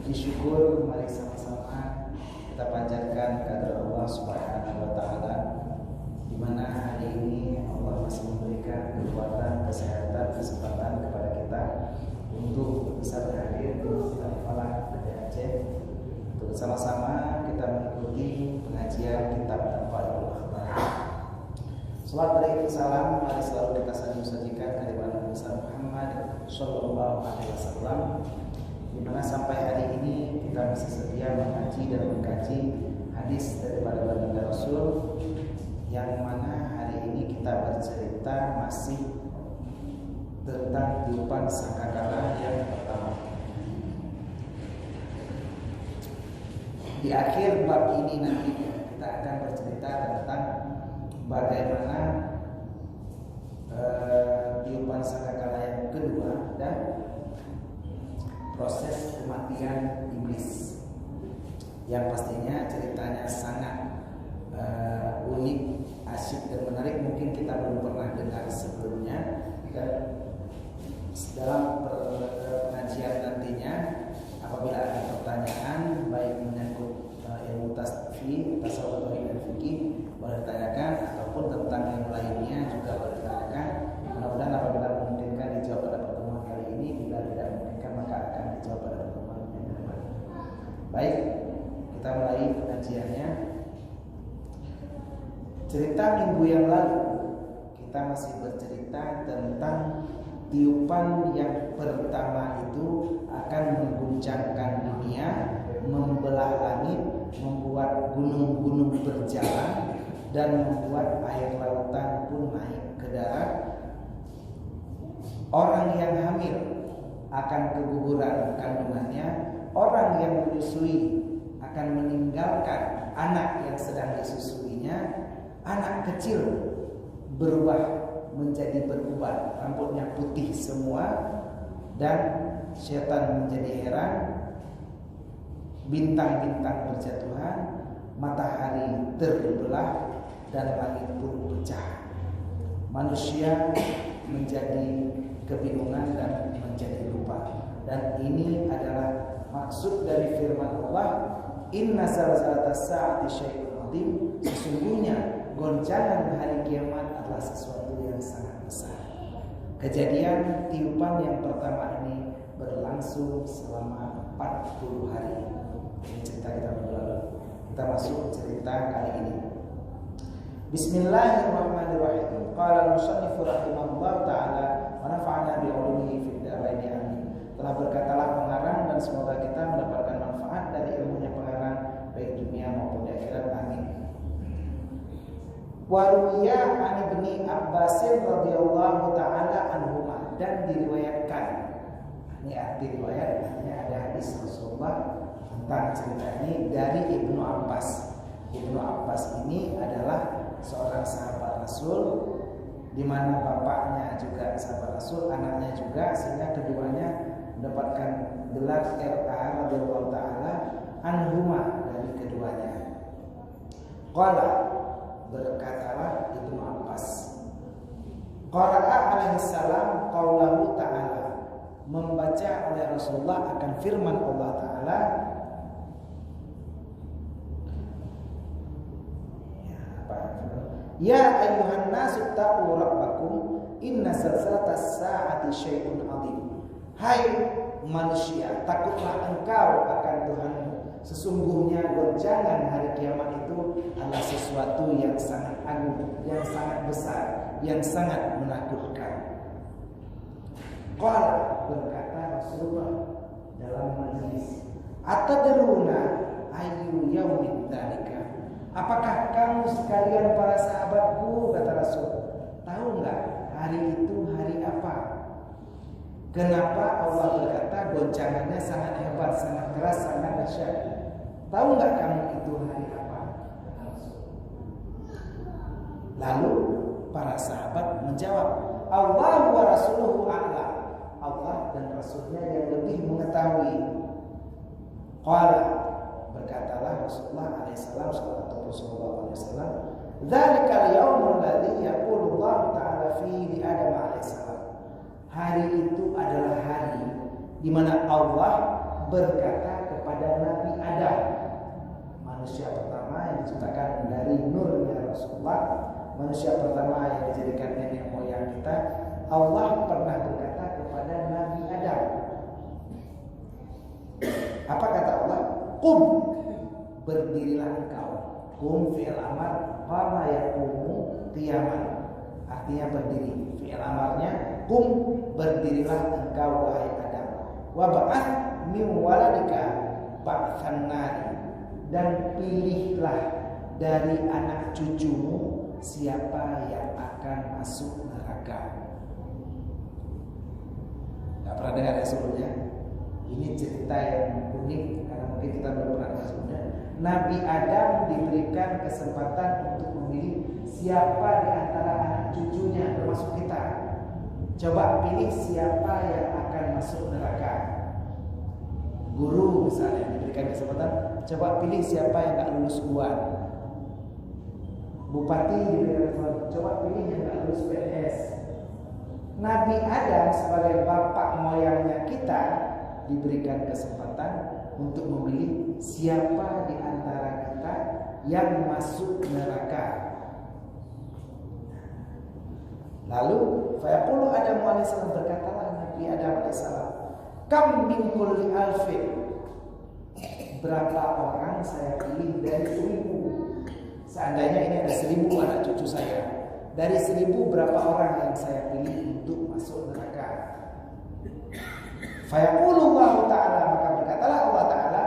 Puji syukur mari sama-sama kita panjatkan kepada Allah Subhanahu wa taala, di mana hari ini Allah masih memberikan kekuatan, kesehatan, kesempatan kepada kita untuk bisa berhadir di Falah Gede Aceh untuk sama-sama kita mengikuti pengajian kitab Tanfaul Akhbar. Salat beriring salam mari selalu kita sajikan kepada Nabi Muhammad sallallahu alaihi wasallam, di mana sampai hari ini kita masih setia mengaji dan mengkaji hadis daripada baginda Rasul, yang mana hari ini kita bercerita masih tentang kehidupan sangkakala yang pertama. Di akhir bab ini nanti kita akan bercerita tentang bagaimana kehidupan sangkakala yang kedua dan proses kematian iblis, yang pastinya ceritanya sangat unik, asyik dan menarik. Mungkin kita belum pernah dengar sebelumnya. Dan dalam pengajian nantinya, apabila ada pertanyaan baik menyangkut ilmu tasawuf dan fikih, boleh ditanyakan, ataupun tentang yang lainnya juga boleh ditanyakan. Mudah-mudahan apabila memungkinkan dijawab pada pertemuan kali ini, bila tidak memungkinkan maka akan dijawab pada pertemuan yang depan. Baik, kita mulai pengajiannya. Cerita minggu yang lalu kita masih bercerita tentang tiupan yang pertama itu akan mengguncangkan dunia, membelah langit, membuat gunung-gunung berjalan, dan membuat air lautan pun naik ke darat. Orang yang hamil akan keguguran kandungannya, orang yang menyusui akan meninggalkan anak yang sedang disusuinya, anak kecil berubah menjadi beruban, rambutnya putih semua, dan setan menjadi heran, bintang-bintang berjatuhan, matahari terbelah, dan langit pun pecah. Manusia menjadi kebingungan dan menjadi lupa. Dan ini adalah maksud dari firman Allah, Inna zalzalatas sa'ati syai'un 'adzim. Sesungguhnya goncangan hari kiamat adalah sesuatu yang sangat besar. Kejadian tiupan yang pertama ini berlangsung selama 40 hari. Ini cerita kita berlalu. Kita masuk cerita kali ini. Bismillahirrahmanirrahim. Qala al-musannif rahimahullah ta'ala wa nafa'ana bi 'ulumihi fid dharain amin. Telah berkatalah pengarang, dan semoga kita mendapatkan manfaat dari ilmunya pengarang baik dunia maupun di akhirat, amin. Wa ruwiya an Ibni Abbas radhiyallahu ta'ala anhuma, dan diriwayatkan, ini arti riwayat, artinya ada hadis Rasulullah tentang cerita ini dari Ibnu Abbas. Ibnu Abbas ini adalah seorang sahabat Rasul, di mana bapaknya juga sahabat Rasul, anaknya juga, sehingga keduanya mendapatkan gelar RA radhiyallahu ta'ala anhuma dari keduanya. Qala, berkatalah Ibnu Abbas, qara'a alaihi salam qaulahu ta'ala, membaca oleh Rasulullah akan firman Allah Ta'ala, ya ayyuhan nasu taqu rabbakum inna zalzalatas sa'ati syai'un 'adzim. Hai manusia, takutlah engkau akan Tuhanmu. Sesungguhnya goncangan hari kiamat itu adalah sesuatu yang sangat agung, yang sangat besar, yang sangat menakutkan. Qala, berkata Rasulullah dalam majlis, atadruna ayyu yaumin dzalika. Apakah kamu sekalian para sahabatku, kata Rasul, tahu enggak hari itu hari apa? Kenapa Allah berkata goncangannya sangat hebat, sangat keras, sangat dahsyat? Tahu enggak kamu itu hari apa? Lalu para sahabat menjawab, Allah wa rasuluhu a'lam. Allah dan Rasulnya yang lebih mengetahui. Qala, berkatalah Rasulullah alaihissalam, dzalikal yaumul ladzi yaqulu Allah ta'ala fihi li Adam alaihissalam. Hari itu adalah hari di mana Allah berkata Nabi Adam, manusia pertama yang diciptakan dari nurnya Rasulullah, manusia pertama yang dijadikan nenek moyang kita. Allah pernah berkata kepada Nabi Adam, apa kata Allah? Qum, berdirilah engkau. Qum fi'il amar, qama yaqumu qiyaman, artinya berdiri. Fi'il amarnya qum, berdirilah engkau wahai Adam. Wa ba'ath min waladika ba'than nari, dan pilihlah dari anak cucumu siapa yang akan masuk neraka. Gak pernah dengar ya sebelumnya? Ini cerita yang unik karena mungkin kita belum pernah dengar sebelumnya. Nabi Adam diberikan kesempatan untuk memilih siapa di antara anak cucunya termasuk kita. Coba pilih siapa yang akan masuk neraka. Guru misalnya diberikan kesempatan, coba pilih siapa yang gak lulus UAN. Bupati diberikan kesempatan, coba pilih yang gak lulus PNS. Nabi Adam sebagai bapak moyangnya kita diberikan kesempatan untuk memilih siapa di antara kita yang masuk neraka. Lalu fayaqulu Adam alaihissalam, berkatalah Nabi Adam alaihissalam, kam min kulli alfin, berapa orang saya pilih dari 1000. Seandainya ini ada 1000 anak cucu saya, dari 1000 berapa orang yang saya pilih untuk masuk neraka? Fayaqulu Allah Ta'ala, maka berkatalah Allah Ta'ala,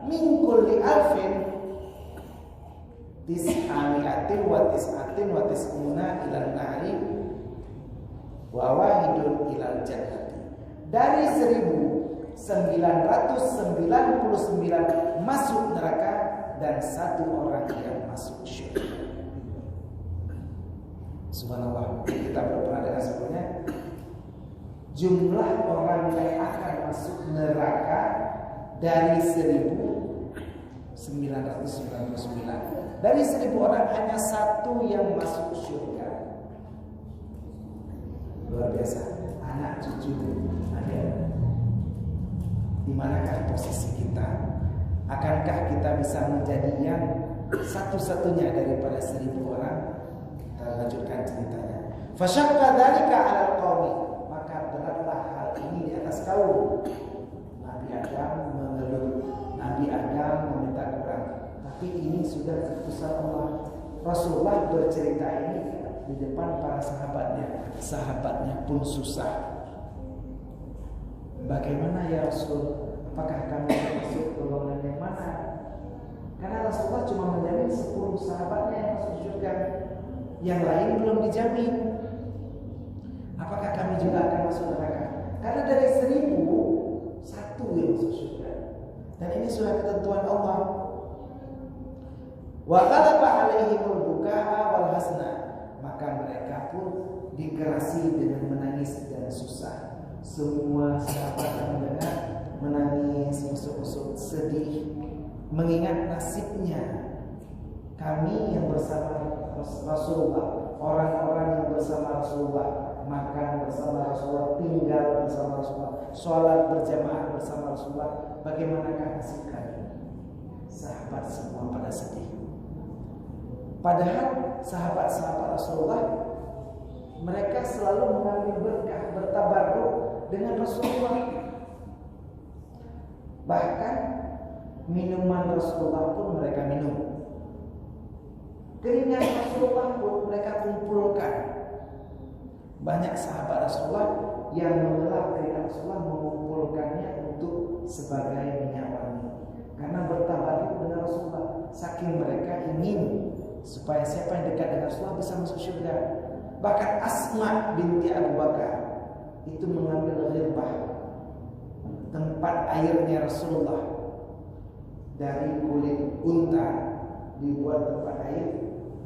min kulli alfin tis'ami'atin wa tis'atin wa tis'una ilan nari wa wahidun ilal jannati. Dari 1999 masuk neraka dan 1 orang yang masuk syurga. Subhanallah, kita belum pernah dengar sebelumnya. Jumlah orang yang akan masuk neraka dari 1999. Dari 1000 orang hanya 1 yang masuk syurga. Luar biasa. Anak cucu ada. Di manakah posisi kita? Akankah kita bisa menjadi yang satu-satunya daripada 1000 orang? Kita lanjutkan ceritanya. Fasyaqqa dzalika 'alal qaumi, maka beratlah hal ini di atas kaum. Nabi Adam mengeluh, Nabi Adam meminta kurang. Tapi ini sudah keputusan Allah. Rasulullah bercerita ini di depan para sahabatnya. Sahabatnya pun susah. Bagaimana ya Rasul? Apakah kami masuk golongan yang mana? Karena Rasulullah cuma menjamin 10 sahabatnya yang masuk surga, yang lain belum dijamin. Apakah kami juga akan masuk neraka? Karena dari 1000 1 yang masuk surga, dan ini sudah ketentuan Allah. Wa qalaba alaihimul bukaa wal hasna, maka mereka pun dikerasi dengan menangis dan susah. Semua sahabat yang mendengar menangis, musuk-musuk, sedih, mengingat nasibnya. Kami yang bersama Rasulullah, orang-orang yang bersama Rasulullah, makan bersama Rasulullah, tinggal bersama Rasulullah, sholat berjamaah bersama Rasulullah, bagaimanakah nasib kami? Sahabat semua pada sedih. Padahal sahabat-sahabat Rasulullah, mereka selalu mengambil berkah, bertabarruk dengan Rasulullah. Bahkan minuman Rasulullah pun mereka minum. Keringat Rasulullah pun mereka kumpulkan. Banyak sahabat Rasulullah yang mengelak keringat Rasulullah, mengumpulkannya untuk sebagai minyak wangi. Karena bertabarruk dengan Rasulullah, saking mereka ingin supaya siapa yang dekat dengan Rasulullah bisa masuk surga. Bahkan Asma binti Abu Bakar itu mengambil hirbah, tempat airnya Rasulullah, dari kulit unta dibuat tempat air.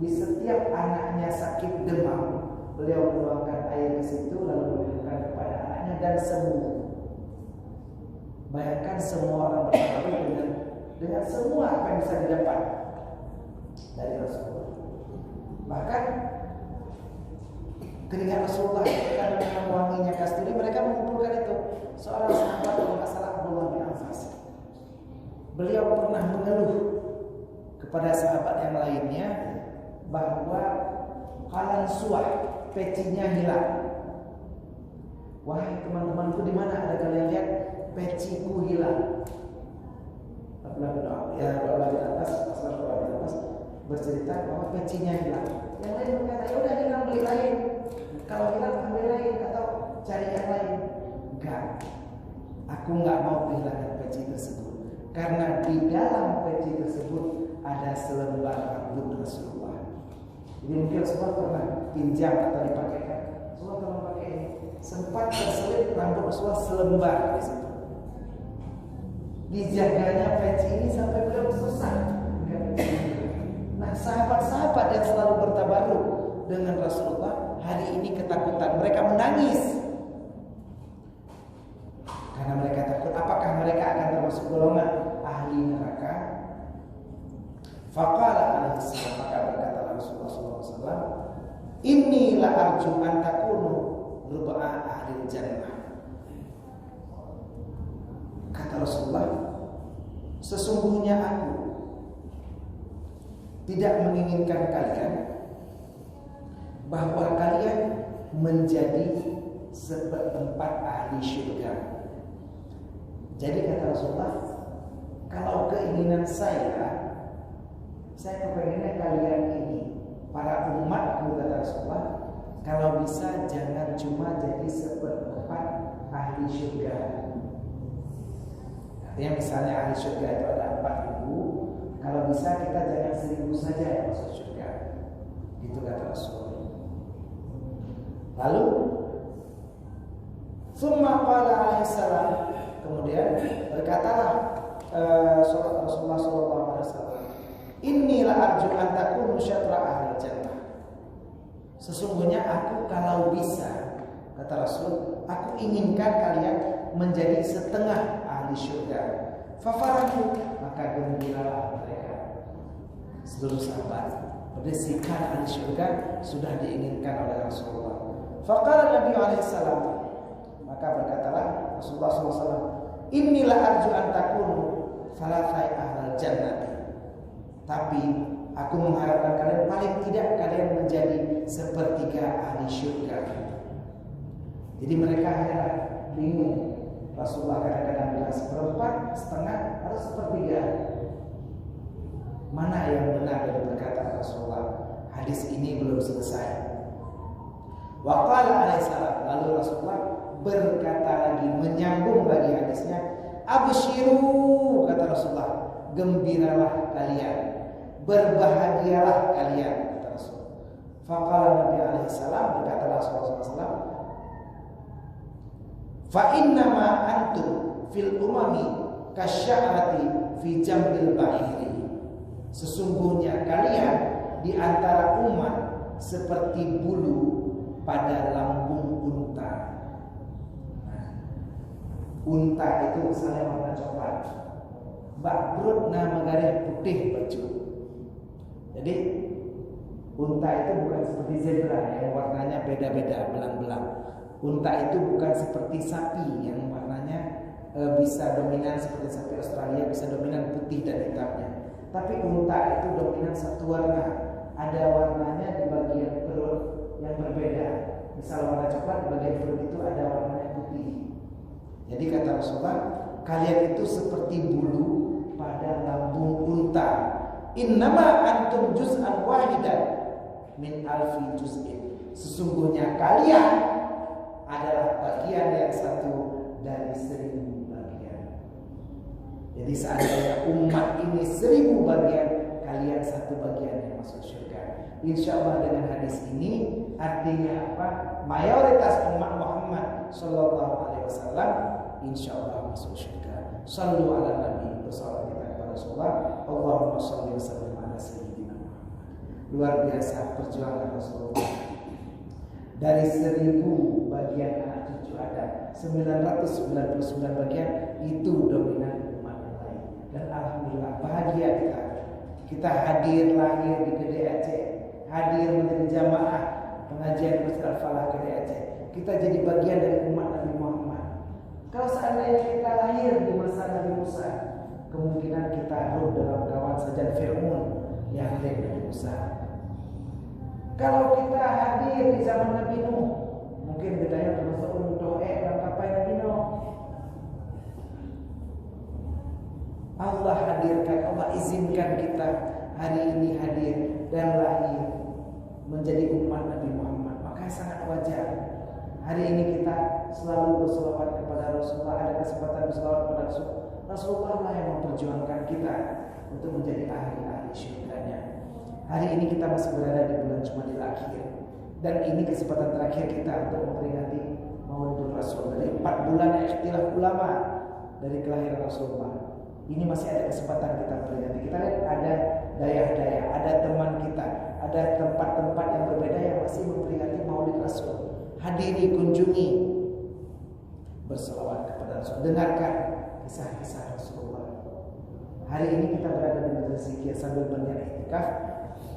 Di setiap anaknya sakit demam, beliau menuangkan air ke situ lalu memberikan kepada anaknya dan sembuh. Bayangkan semua orang bertabarruk dengan semua apa yang bisa didapat dari Rasulullah. Bahkan keringat Rasulullah karena dengan wanginya kasturi, mereka mengumpulkan itu. Seorang sahabat kalau nggak salah Abdullah bin Abbas, beliau kepada sahabat yang lainnya bahwa kalan suah, pecinya hilang. Wahai teman-temanku, di mana ada kalian lihat peciku hilang? Abdullah bin Abbas bercerita bahwa pecinya hilang. Yang lain berkata, ya udah hilang, beli lain. Kalau hilang ambil lain atau cari yang lain. Enggak. Aku enggak mau kehilangan peci tersebut, karena di dalam peci tersebut ada selembar rambut Rasulullah. Jadi mungkin semua pernah pinjam atau dipakaikan. Semua pernah pakai ini. Sempat terselip rambut Rasulullah selembar di situ. Dijaganya peci ini sampai beliau selesai. Nah, sahabat-sahabat yang selalu bertabaruk dengan Rasulullah hari ini ketakutan. Mereka menangis karena mereka takut apakah mereka akan termasuk golongan ahli neraka. Faqala alaihi salam, maka berkata Rasulullah SAW, inni la arju an takunu ruba'a ahli jannah. Kata Rasulullah, sesungguhnya aku tidak menginginkan kalian bahwa kalian menjadi seperempat ahli syurga. Jadi kata Rasulullah, kalau keinginan saya kepengennya kalian ini para umatku, kata Rasulullah, kalau bisa jangan cuma jadi seperempat ahli syurga. Artinya misalnya ahli syurga itu ada 4.000, kalau bisa kita jangan 1.000 saja yang masuk syurga. Itu kata Rasulullah. Lalu summa qala alaihi salam, kemudian berkatalah Rasulullah SAW, inni la arju an takunu syatra ahli jannah. Sesungguhnya aku kalau bisa, kata Rasul, aku inginkan kalian menjadi setengah ahli syurga. Fafarahu, maka gembiralah mereka. Seluruh sahabat berdesikan ahli syurga sudah diinginkan oleh Rasulullah. Faqala Nabi alaihi salam, maka berkatalah Rasulullah SAW, inilah arju an takunu thalathai ahlal jannati. Tapi aku mengharapkan kalian paling tidak kalian menjadi sepertiga ahli syurga. Jadi mereka hanya bingung. Rasulullah kadang-kadang bilang seperempat, setengah, atau sepertiga. Mana yang benar dari perkataan Rasulullah? Hadis ini belum selesai. Wa qala alaihi salam, lalu Rasulullah berkata lagi, menyambung lagi hadisnya, absyiru, kata Rasulullah, gembiralah kalian, berbahagialah kalian, kata Rasul. Faqala Nabi alaihi salam, berkata Rasulullah SAW, fa innama antum fil umami kasya'ati fi jambil ba'iri. Sesungguhnya kalian di antara umat seperti bulu pada lambung unta. Nah, unta itu misalnya warna coklat, bakrut nama garis putih baju. Jadi unta itu bukan seperti zebra yang warnanya beda-beda, belang-belang. Unta itu bukan seperti sapi yang warnanya bisa dominan seperti sapi Australia, bisa dominan putih dan hitamnya. Tapi unta itu dominan satu warna. Ada warnanya di bagian perut yang berbeda. Misal warna coklat, di bagian perut itu ada warnanya putih. Jadi kata Rasulullah, kalian itu seperti bulu pada lambung unta. Innama antum juz'an wahidan min alfi juz'in. Sesungguhnya kalian adalah bagian yang satu dari 1.000 bagian. Jadi seandainya umat ini 1.000 bagian, kalian satu bagian yang masuk surga. Insya Allah dengan hadis ini artinya apa? Mayoritas umat Muhammad Sallallahu Alaihi Wasallam insya Allah masuk surga. Sallu ala Nabi, bersalawat kita kepada Rasulullah. Allahumma salli wa sallim ala sayyidina Muhammad. Luar biasa perjuangan Rasulullah. Dari 1.000 bagian anak cucu ada 999 bagian itu dominan umat yang lain. Dan alhamdulillah bahagia kita hadir lahir di Gede Aceh, hadir menjadi jamaah pengajian Masjid Al-Falah Gede Aceh. Kita jadi bagian dari umat Nabi Muhammad. Kalau seandainya kita lahir di masa Nabi Musa, kemungkinan kita roh dalam kawan saja Fir'aun yang lebih besar. Kalau kita hadir di zaman Nabi Nuh, mungkin kita yang termasuk untuk dan kapai Nabi Nuh. Allah hadirkan, Allah izinkan kita hari ini hadir dan lahir menjadi umat Nabi Muhammad. Maka sangat wajar hari ini kita selalu berselawat kepada Rasulullah. Ada kesempatan berselawat kepada Rasulullah lah yang memperjuangkan kita untuk menjadi ahli-ahli syurganya. Hari ini kita masih berada di bulan Jumadil Akhir, dan ini kesempatan terakhir kita untuk memperingati Maulidul Rasul. Dari 4 bulan ikhtilaf ulama dari kelahiran Rasulullah, ini masih ada kesempatan kita memperingati. Kita lihat ada daya-daya, ada teman kita, ada tempat-tempat yang berbeda yang masih memperingati Maulid Rasul. Hadiri, kunjungi, berselawat kepada Rasul, dengarkan kisah-kisah Rasulullah. Hari ini kita berada di majelis zikir sambil berniat iktikaf.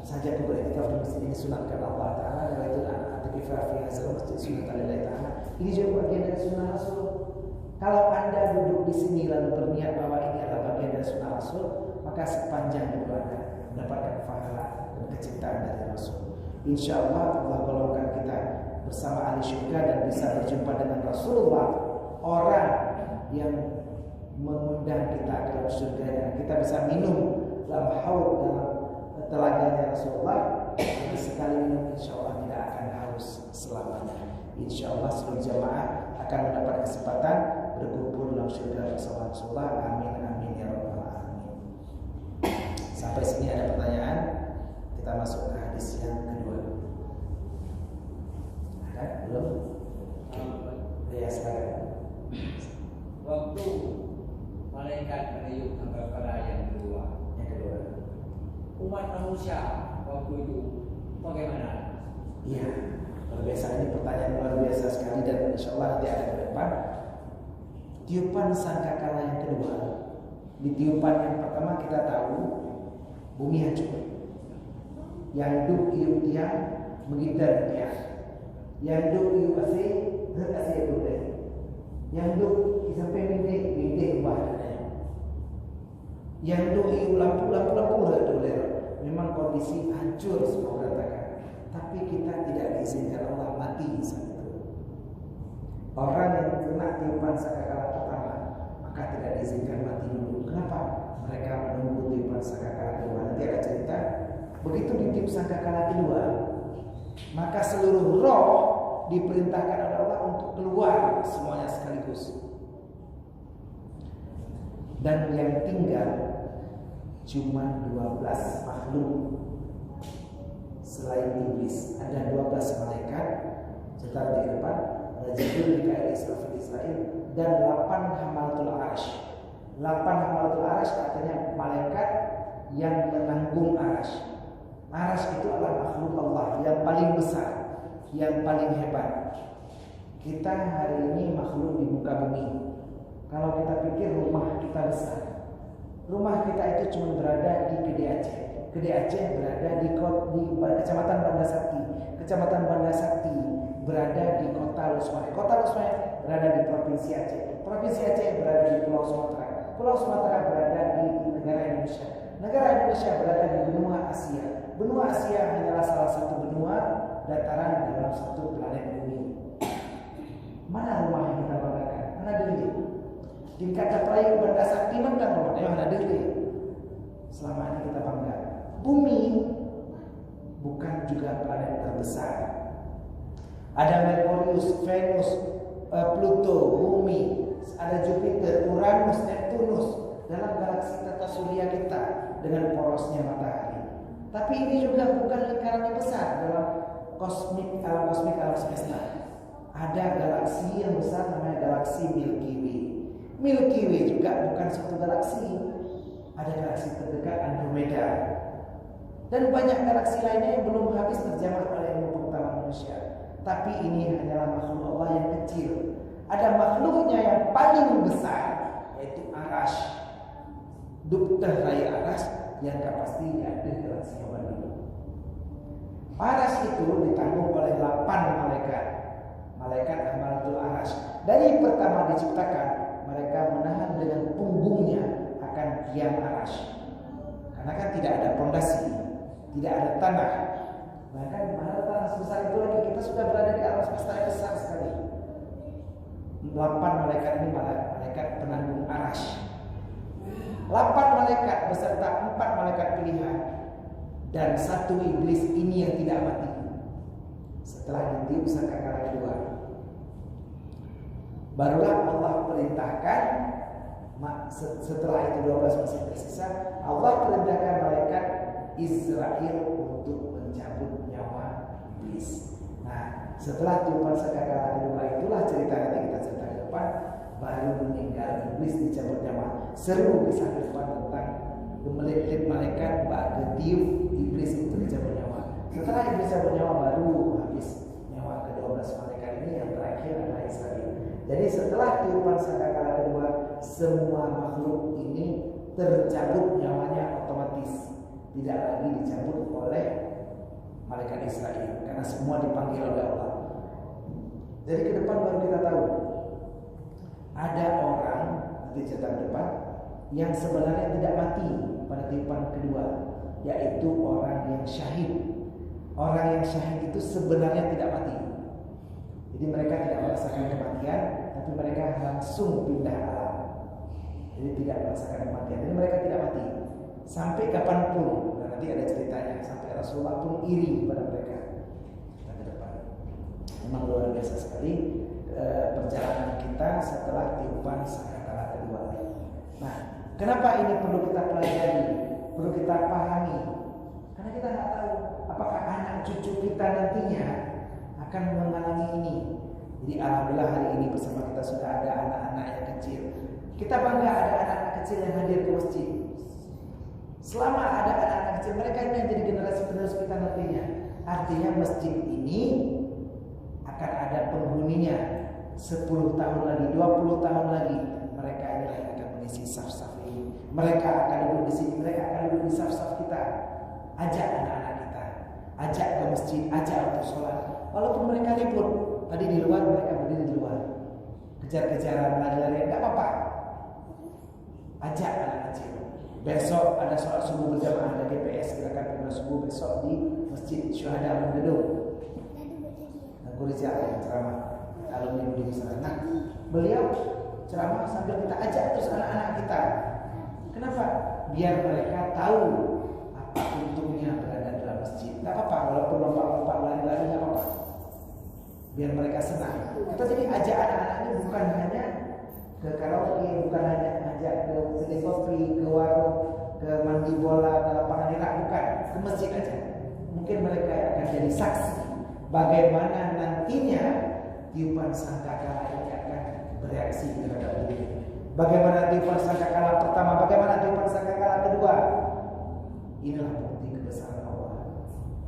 Saja kubur iktikaf di masjid ini sunatkan Allah Ta'ala, yaitu al-i'tikaf fi hadzal masjid sunatan lillahi ta'ala. Ini juga bagian dari sunnah Rasul. Kalau Anda duduk di sini lalu berniat bahwa ini adalah bagian dari sunnah Rasul, maka sepanjang hidup Anda mendapatkan pahala dan kecintaan dari Rasul. Insya Allah Allah golongkan kita bersama ahli syurga dan bisa berjumpa dengan Rasulullah, orang yang mengundang kita ke dalam surganya. Kita bisa minum dalam haud, dalam telaganya Rasulullah. Sekali minum insya Allah tidak akan haus selamanya. Insya Allah seluruh jamaah akan mendapat kesempatan berkumpul dalam surga bersama Rasulullah. Amin amin ya rabbal alamin. Sampai sini ada pertanyaan. Kita masuk ke hadis yang kedua. Ada belum? Ya silakan. Waktu malaikat meniup sangkakala yang kedua, umat manusia waktu itu bagaimana? Iya, luar biasa, ini pertanyaan luar biasa sekali, dan insya Allah nanti ada ke depan. Tiupan sangkakala yang kedua, di tiupan yang pertama kita tahu bumi hancur, yang duk iu tiang mengitar tiang, yang duk iu asih asih boleh, yang duk sampai minde bahaya, yang duk iu lampu boleh. Memang kondisi hancur semua berantakan, tapi kita tidak diizinkan Allah mati saat itu. Orang yang kena tiupan sangkakala pertama, maka tidak diizinkan mati dulu. Kenapa? Mereka menunggu tiupan sangkakala kedua. Nanti ada cerita. Begitu ditiup sangkakala kedua, maka seluruh roh diperintahkan oleh Allah untuk keluar semuanya sekaligus. Dan yang tinggal cuma 12 makhluk selain iblis. Ada 12 malaikat, sebentar di depan, ada Jibril, Mikail, Israfil, dan 8 hamalatul arasy. 8 hamalatul arasy artinya malaikat yang menanggung arasy. Arasy itu adalah makhluk Allah yang paling besar, yang paling hebat. Kita hari ini makhluk di muka bumi. Kalau kita pikir rumah kita besar, rumah kita itu cuma berada di Gede Aceh. Gede Aceh berada di Kecamatan Banda Sakti. Kecamatan Banda Sakti berada di Kota Lusmai. Kota Lusmai berada di Provinsi Aceh. Provinsi Aceh berada di Pulau Sumatera. Pulau Sumatera berada di negara Indonesia. Negara Indonesia berada di benua Asia. Benua Asia hanyalah salah satu benua dataran dalam satu planet bumi. Mana rumah yang kita banggakan? Mana diri? Di kata Prayu Banda Sakti mentang rumahnya mana diri? Selama ini kita bangga. Bumi bukan juga planet terbesar. Ada Merkurius, Venus, Pluto, Bumi, ada Jupiter, Uranus, Neptunus dalam galaksi tata surya kita dengan porosnya matahari. Tapi ini juga bukan lingkaran yang besar dalam alam kosmik, alam semesta. Ada galaksi yang besar namanya galaksi Milky Way. Milky Way juga bukan suatu galaksi. Ada galaksi terdekat Andromeda. Dan banyak galaksi lainnya yang belum habis terjamah oleh ilmu pengetahuan manusia. Tapi ini hanyalah makhluk Allah yang kecil. Ada makhluknya yang paling besar, yaitu Arash. Duktah raya Arash yang kapasitasnya ada galaksi hewan ini. Arash itu ditanggung oleh 8 malaikat. Malaikat Hamalatul Arash. Dari pertama diciptakan, mereka menahan dengan punggungnya akan tiang Arash. Karena kan tidak ada pondasi. tidak ada tanah. Bahkan mana tanah sebesar itu lagi, kita sudah berada di alam semesta yang besar sekali. 8 malaikat ini malaikat penanggung arasy. 8 malaikat beserta 4 malaikat pilihan dan 1 iblis ini yang tidak mati. Setelah ditiup sangkakala kedua, barulah Allah perintahkan, setelah itu 12 masih tersisa, Allah perintahkan malaikat Israel untuk mencabut nyawa iblis. Nah, setelah tiupan sangkakala kedua itulah cerita nanti kita cerita ke depan, baru meninggal iblis dicabut nyawa. Seru kisah ke depan tentang gemelit malaikat bagi tiup iblis itu dicabut nyawa. Setelah iblis cabut nyawa baru habis nyawa ke-12 malaikat ini, yang terakhir adalah Israel. Jadi setelah tiupan sangkakala kedua, semua makhluk ini tercabut nyawanya otomatis, tidak lagi dicabut oleh malaikat Israel karena semua dipanggil oleh Allah. Jadi ke depan baru kita tahu ada orang, nanti cerita ke depan, yang sebenarnya tidak mati pada tiupan kedua, yaitu orang yang syahid. Orang yang syahid itu sebenarnya tidak mati. Jadi mereka tidak merasakan kematian, tapi mereka langsung pindah alam. Jadi tidak merasakan kematian. Jadi mereka tidak mati sampai kapanpun. Nah, nanti ada ceritanya sampai Rasulullah pun iri pada mereka. Kita ke depan. Memang luar biasa sekali perjalanan kita setelah tiupan sangkakala kedua. Nah, kenapa ini perlu kita pelajari, perlu kita pahami? Karena kita nggak tahu apakah anak cucu kita nantinya akan mengalami ini. Jadi alhamdulillah hari ini bersama kita sudah ada anak-anak yang kecil. Kita bangga ada anak-anak kecil yang hadir ke masjid. Selama ada anak-anak kecil, mereka ini yang jadi generasi penerus kita nantinya. Artinya masjid ini akan ada penghuninya 10 tahun lagi, 20 tahun lagi. Mereka inilah yang akan mengisi saf-saf ini. Mereka akan duduk di sini, mereka akan duduk di saf-saf kita. Ajak anak-anak kita, ajak ke masjid, ajak untuk sholat. Walaupun mereka libur, tadi di luar mereka berdiri di luar, kejar-kejaran, lari-lari, enggak apa-apa. Ajak anak kecil. Besok ada sholat subuh berjamaah, ada GPS gerakan pengguna subuh besok di Masjid Syuhada Menggedung. Guru yang ceramah alumni di sana. Nah, beliau ceramah sambil kita ajak terus anak-anak kita. Kenapa? Biar mereka tahu apa untungnya berada dalam masjid. Tidak apa-apa, walaupun lompat-lompat lari-lari tidak apa-apa. Biar mereka senang. Kita jadi ajak anak-anak ini bukan hanya ke karaoke, bukan hanya ajak ke kedai kopi, ke warung, ke mandi bola, ke lapangan irak, bukan, ke masjid aja. Mungkin mereka akan jadi saksi bagaimana nantinya tiupan sangkakala ini akan bereaksi terhadap diri. Bagaimana tiupan sangkakala pertama, bagaimana tiupan sangkakala kedua. Inilah bukti kebesaran Allah.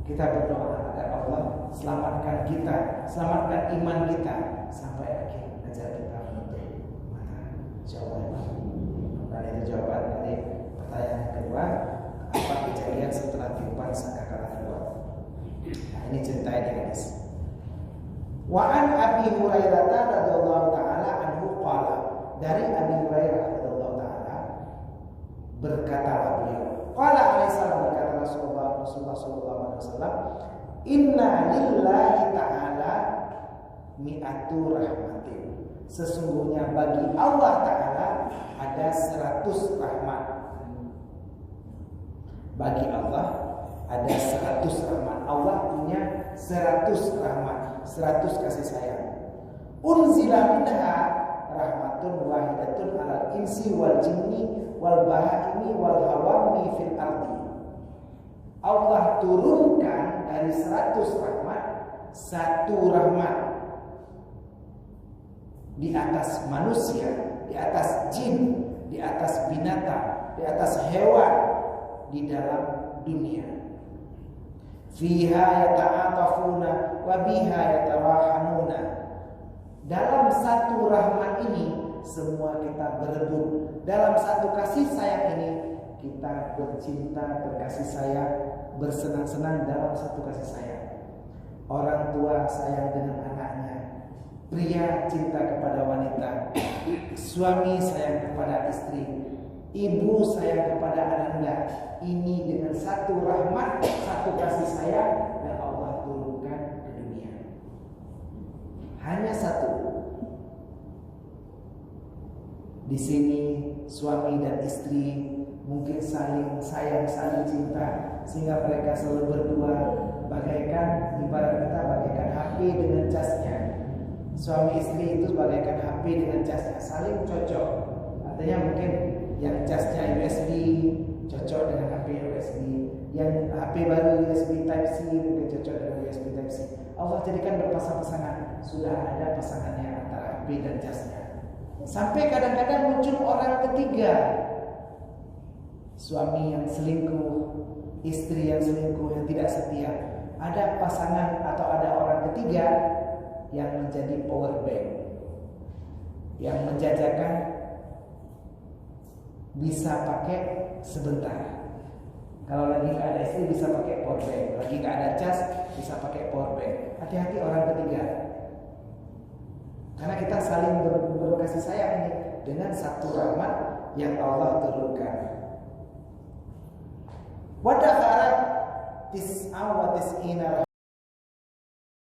Kita berdoa agar Allah selamatkan kita, selamatkan iman kita sampai akhir ajar kita menutup mata. Insyaallah. Dan itu jawaban dari pertanyaan kedua, apa kejadian setelah tiupan sangkakala kedua. Nah, ini ceritanya guys. Wa an Abi Hurairah radhiyallahu taala anhu qala, dari Abi Hurairah radhiyallahu taala berkatalah beliau, qala alaihi salam, berkata Rasulullah sallallahu alaihi wasallam, inna lillahi ta'ala mi'atu rahmatin, sesungguhnya bagi Allah taala ada 100 rahmat. Bagi Allah ada 100 rahmat. Allah punya 100 rahmat, 100 kasih sayang. Unzila minha rahmatun wahidatun alal insi wal jinni wal bahaimi wal hawami fil ardi. Allah turunkan dari 100 rahmat 1 rahmat di atas manusia, di atas jin, di atas binatang, di atas hewan di dalam dunia. Fiha yata'atafuna wa biha yatarahamuna. Dalam 1 rahmat ini semua kita berebut. Dalam 1 kasih sayang ini kita bercinta, berkasih sayang, bersenang-senang dalam 1 kasih sayang. Orang tua sayang dengan anaknya, pria cinta kepada wanita, suami sayang kepada istri, ibu sayang kepada ananda. Ini dengan satu rahmat, satu kasih sayang yang Allah turunkan ke dunia. Hanya satu. Di sini suami dan istri mungkin saling sayang, saling cinta, sehingga mereka selalu berdua bagaikan, ibarat kita bagaikan HP dengan casnya. Suami istri itu bagaikan HP dengan casnya, saling cocok. Artinya mungkin yang casnya USB cocok dengan HP USB, yang HP baru USB Type C mungkin cocok dengan USB Type C. Allah jadikan berpasang-pasangan, sudah ada pasangannya antara HP dan casnya. Sampai kadang-kadang muncul orang ketiga, suami yang selingkuh, istri yang selingkuh, yang tidak setia. Ada pasangan atau ada orang ketiga yang menjadi power bank, yang menjajakan, bisa pakai sebentar. Kalau lagi nggak ada istri bisa pakai power bank, lagi nggak ada cas bisa pakai power bank. Hati-hati orang ketiga, karena kita saling berkasih sayang ini dengan satu rahmat yang Allah turunkan. Wadakharat tis'a wa tis'ina